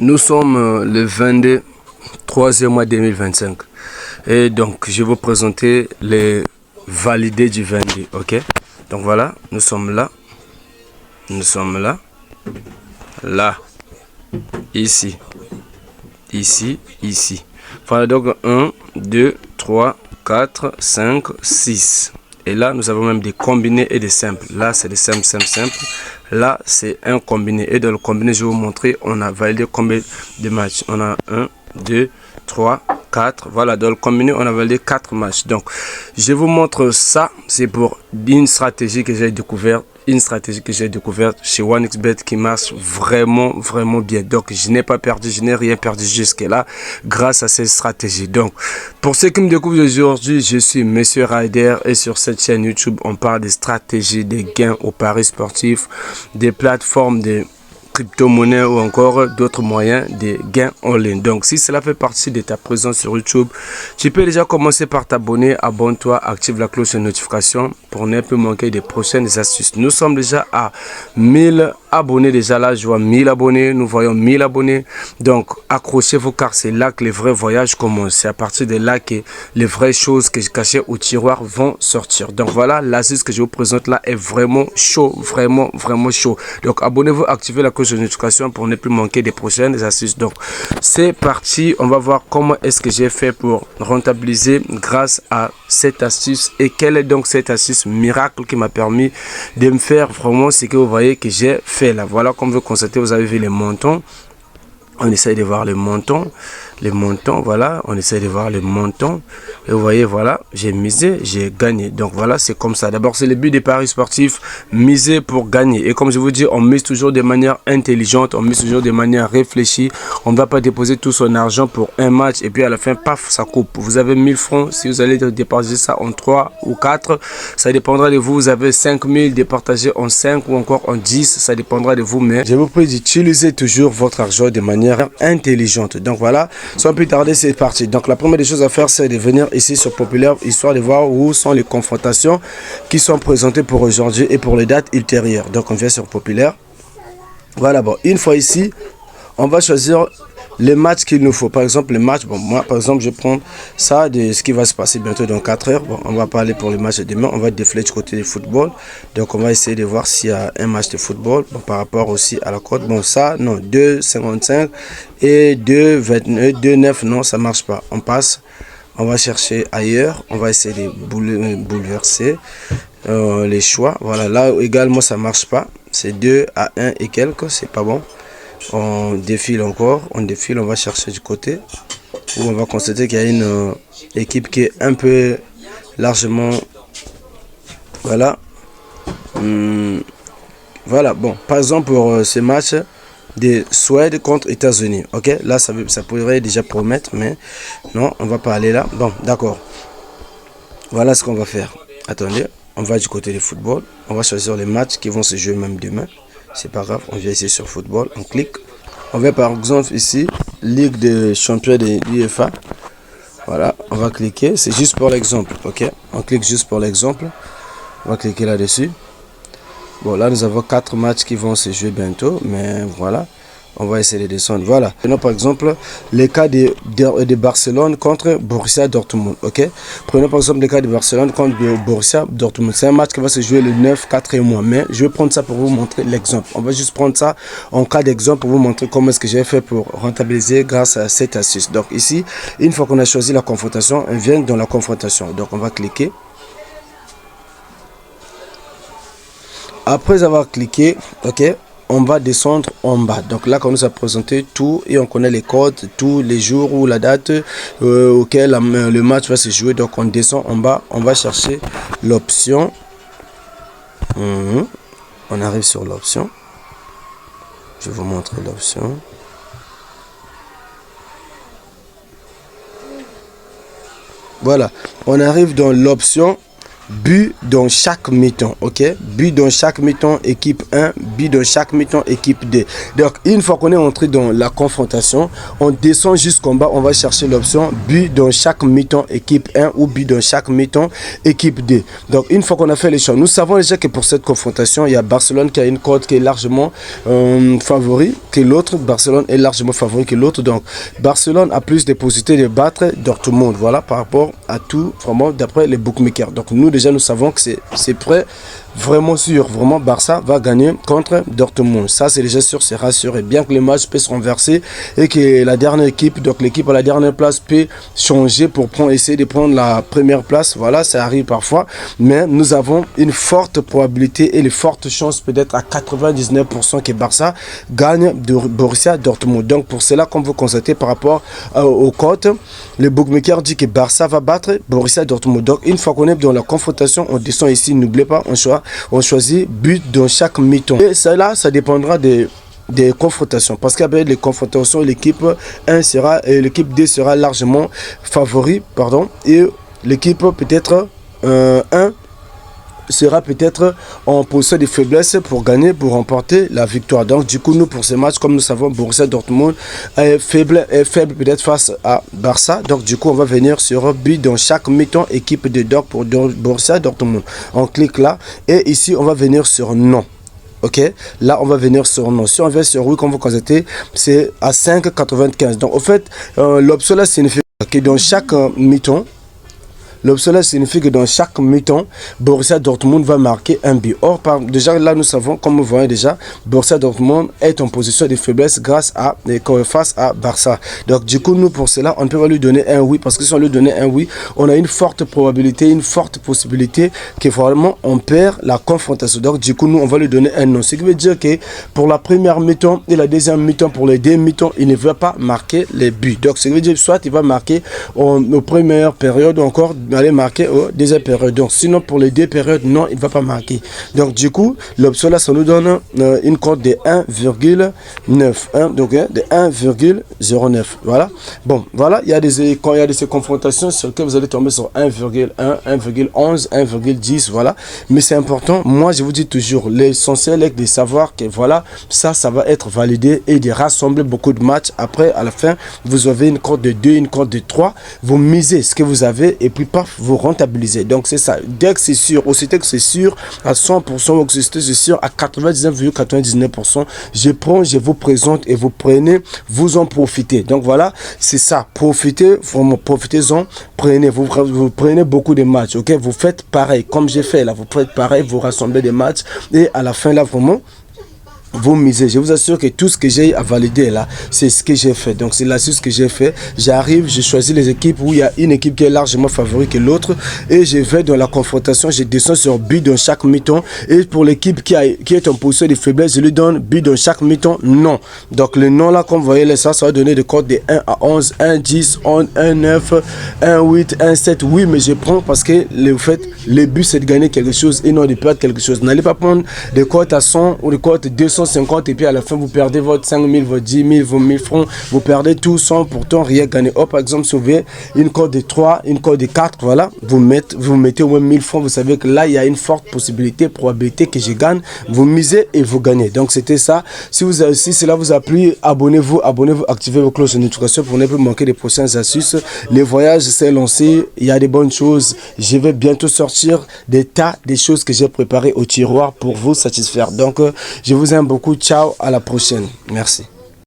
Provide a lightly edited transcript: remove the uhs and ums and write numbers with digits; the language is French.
Nous sommes le 22 3e mois 2025 et donc je vais vous présenter les validés du 22. Ok, donc voilà, nous sommes là, là, ici, ici. Voilà, donc 1 2 3 4 5 6. Et là, nous avons même des combinés et des simples. Là, c'est des simples. Là, c'est un combiné. Et dans le combiné, je vais vous montrer, on a validé combien de matchs. On a 1, 2, 3, 4. Voilà, dans le combiné, on a validé 4 matchs. Donc, je vous montre ça. C'est pour une stratégie que j'ai découverte. Une stratégie que j'ai découverte chez OneXBet qui marche vraiment bien. Donc, je n'ai pas perdu, je n'ai rien perdu jusque-là grâce à cette stratégie. Donc, pour ceux qui me découvrent aujourd'hui, je suis Monsieur Rider et sur cette chaîne YouTube, on parle des stratégies, des gains au paris sportif, des plateformes de crypto-monnaie ou encore d'autres moyens de gains en ligne. Donc si cela fait partie de ta présence sur YouTube, tu peux déjà commencer par t'abonner, abonne-toi, active la cloche de notification pour ne plus manquer des prochaines astuces. Nous sommes déjà à 1000 abonnés déjà, là je vois 1000 abonnés, nous voyons 1000 abonnés. Donc accrochez-vous car c'est là que les vrais voyages commencent. C'est à partir de là que les vraies choses que je cachais au tiroir vont sortir. Donc voilà, l'astuce que je vous présente là est vraiment chaud, vraiment chaud. Donc abonnez-vous, activez la cloche de notification pour ne plus manquer des prochaines astuces. Donc c'est parti, on va voir comment est-ce que j'ai fait pour rentabiliser grâce à cette astuce et quelle est donc cette astuce miracle qui m'a permis de me faire vraiment ce que vous voyez que j'ai fait là. Voilà, comme vous constatez, vous avez vu les montants. On essaye de voir les montants, voilà, on essaye de voir les montants. Et vous voyez, voilà, j'ai misé, j'ai gagné. Donc voilà, c'est comme ça. D'abord, c'est le but des paris sportifs, miser pour gagner. Et comme je vous dis, on mise toujours de manière intelligente, on mise toujours de manière réfléchie. On ne va pas déposer tout son argent pour un match et puis à la fin, paf, ça coupe. Vous avez 1000 francs, si vous allez départager ça en 3 ou 4, ça dépendra de vous. Vous avez 5000, départagé en 5 ou encore en 10, ça dépendra de vous. Mais je vous prie d'utiliser toujours votre argent de manière intelligente. Donc voilà, sans plus tarder, c'est parti. Donc la première des choses à faire, c'est de venir ici sur Populaire, histoire de voir où sont les confrontations qui sont présentées pour aujourd'hui et pour les dates ultérieures. Donc on vient sur Populaire. Voilà, bon, une fois ici, on va choisir les matchs qu'il nous faut. Par exemple, les matchs, bon, moi, par exemple, je prends ça de ce qui va se passer bientôt dans 4 heures. Bon, on va pas aller pour les matchs de demain. On va défiler du côté du football. Donc, on va essayer de voir s'il y a un match de football. Bon, par rapport aussi à la cote. Bon, ça, non, 2,55 et 2,29, 2,9, non, ça marche pas. On passe. On va chercher ailleurs. On va essayer de bouleverser les choix. Voilà, là également, ça marche pas. C'est 2 à 1 et quelques. C'est pas bon. On défile encore, on va chercher du côté où on va constater qu'il y a une équipe qui est un peu largement, voilà, voilà, bon, par exemple pour ce match de Suède contre États-Unis, ok, là ça pourrait déjà promettre, mais non, on va pas aller là, bon, d'accord, voilà ce qu'on va faire. Attendez, on va du côté du football, on va choisir les matchs qui vont se jouer même demain. C'est pas grave, on vient ici sur football, on clique. On va par exemple ici, Ligue des champions de l'UEFA. Voilà, on va cliquer, c'est juste pour l'exemple, ok. On clique juste pour l'exemple. On va cliquer là-dessus. Bon, là nous avons 4 matchs qui vont se jouer bientôt, mais voilà. On va essayer de descendre. Voilà. Prenons par exemple les cas de Barcelone contre Borussia Dortmund. Ok. Prenons par exemple les cas de Barcelone contre Borussia Dortmund. C'est un match qui va se jouer le 9, 4 mois. Mais je vais prendre ça pour vous montrer l'exemple. On va juste prendre ça en cas d'exemple pour vous montrer comment est-ce que j'ai fait pour rentabiliser grâce à cette astuce. Donc ici, une fois qu'on a choisi la confrontation, on vient dans la confrontation. Donc on va cliquer. Après avoir cliqué, ok. On va descendre en bas. Donc là, quand on nous a présenté tout et on connaît les codes, tous les jours ou la date auquel le match va se jouer. Donc on descend en bas, on va chercher l'option. On arrive sur l'option. Je vais vous montrer l'option. Voilà, on arrive dans l'option but dans chaque mi-temps, ok? But dans chaque mi-temps, équipe 1, but dans chaque mi-temps, équipe 2. Donc, une fois qu'on est entré dans la confrontation, on descend jusqu'en bas, on va chercher l'option but dans chaque mi-temps, équipe 1 ou but dans chaque mi-temps, équipe 2. Donc, une fois qu'on a fait les choix, nous savons déjà que pour cette confrontation, il y a Barcelone qui a une cote qui est largement favori que l'autre. Barcelone est largement favori que l'autre. Donc, Barcelone a plus de possibilités de battre Dortmund. Voilà, par rapport à tout, vraiment, d'après les bookmakers. Donc, nous, déjà, nous savons que c'est prêt, vraiment sûr. Vraiment, Barça va gagner contre Dortmund. Ça, c'est déjà sûr, c'est rassuré. Bien que les matchs puissent se renverser et que la dernière équipe, donc l'équipe à la dernière place, peut changer pour essayer de prendre la première place. Voilà, ça arrive parfois. Mais nous avons une forte probabilité et une forte chance, peut-être à 99%, que Barça gagne de Borussia Dortmund. Donc, pour cela, comme vous constatez par rapport aux cotes, le bookmaker dit que Barça va battre Borussia Dortmund. Donc, une fois qu'on est dans la confrontation, on descend ici, n'oubliez pas, on choisit but dans chaque mi-temps. Et cela, ça dépendra des confrontations, parce qu'avec les confrontations, l'équipe 1 sera et l'équipe 2 sera largement favori, pardon, et l'équipe peut-être 1 sera peut-être en position de faiblesse pour gagner, pour remporter la victoire. Donc du coup, nous pour ce match, comme nous savons, Borussia Dortmund est faible peut-être face à Barça. Donc du coup, on va venir sur but dans chaque mi-temps, équipe de Doc pour Borussia Dortmund. On clique là et ici on va venir sur non. Ok, là on va venir sur non. Si on vient sur oui, comme vous constatez, c'est à 5,95. Donc en fait, l'option là signifie que dans chaque mi-temps, l'option là signifie que dans chaque mi-temps, Borussia Dortmund va marquer un but. Or, déjà là, nous savons, comme vous voyez déjà, Borussia Dortmund est en position de faiblesse face à Barça. Donc, du coup, nous, pour cela, on ne peut pas lui donner un oui, parce que si on lui donnait un oui, on a une forte probabilité, une forte possibilité que vraiment on perd la confrontation. Donc, du coup, nous, on va lui donner un non. Ce qui veut dire que pour la première mi-temps et la deuxième mi-temps, pour les deux mi-temps, il ne va pas marquer les buts. Donc, ce qui veut dire soit il va marquer aux premières périodes ou encore aller marquer aux deuxième période. Donc sinon pour les deux périodes, non, il ne va pas marquer. Donc du coup, l'option là, ça nous donne une cote de 1,9. Donc de 1,09. Voilà. Bon, voilà, il y a ces confrontations sur lesquelles vous allez tomber sur 1,1, 1,11, 1,10. Voilà. Mais c'est important. Moi, je vous dis toujours, l'essentiel est de savoir que voilà, ça va être validé et de rassembler beaucoup de matchs. Après, à la fin, vous avez une cote de 2, une cote de 3. Vous misez ce que vous avez et puis vous rentabilisez. Donc c'est ça. Dès que c'est sûr, aussitôt que c'est sûr à 100%, ou que c'est sûr à 99,99%, je prends, je vous présente et vous prenez, vous en profitez. Donc voilà, c'est ça. Profitez, vraiment profitez-en, vous prenez beaucoup de matchs, ok? Vous faites pareil, comme j'ai fait là, vous faites pareil, vous rassemblez des matchs et à la fin là, vraiment, vous misez. Je vous assure que tout ce que j'ai à valider là, c'est ce que j'ai fait. Donc c'est l'astuce que j'ai fait. J'arrive, je choisis les équipes où il y a une équipe qui est largement favori que l'autre et je vais dans la confrontation, je descends sur but dans chaque mi-temps et pour l'équipe qui est en position de faiblesse, je lui donne but dans chaque mi-temps, non. Donc le non là, comme vous voyez là, ça va donner des codes de 1 à 11, 1, 10, 1, 9, 1, 8, 1, 7. Oui, mais je prends parce que le but c'est de gagner quelque chose et non de perdre quelque chose. N'allez pas prendre des codes à 100 ou des codes 250 et puis à la fin vous perdez votre 5 000, votre 10 000, vos 1000 francs, vous perdez tout sans pourtant rien gagner. Oh, par exemple, si vous avez une cote de 3, une cote de 4, voilà, vous mettez au moins 1000 francs, vous savez que là il y a une forte probabilité que je gagne, vous misez et vous gagnez. Donc c'était ça. Si cela vous a plu, abonnez-vous, activez vos cloches de notification pour ne plus manquer les prochaines astuces. Les voyages s'est lancé, il y a des bonnes choses. Je vais bientôt sortir des choses que j'ai préparées au tiroir pour vous satisfaire. Donc je vous aime beaucoup. Ciao, à la prochaine. Merci.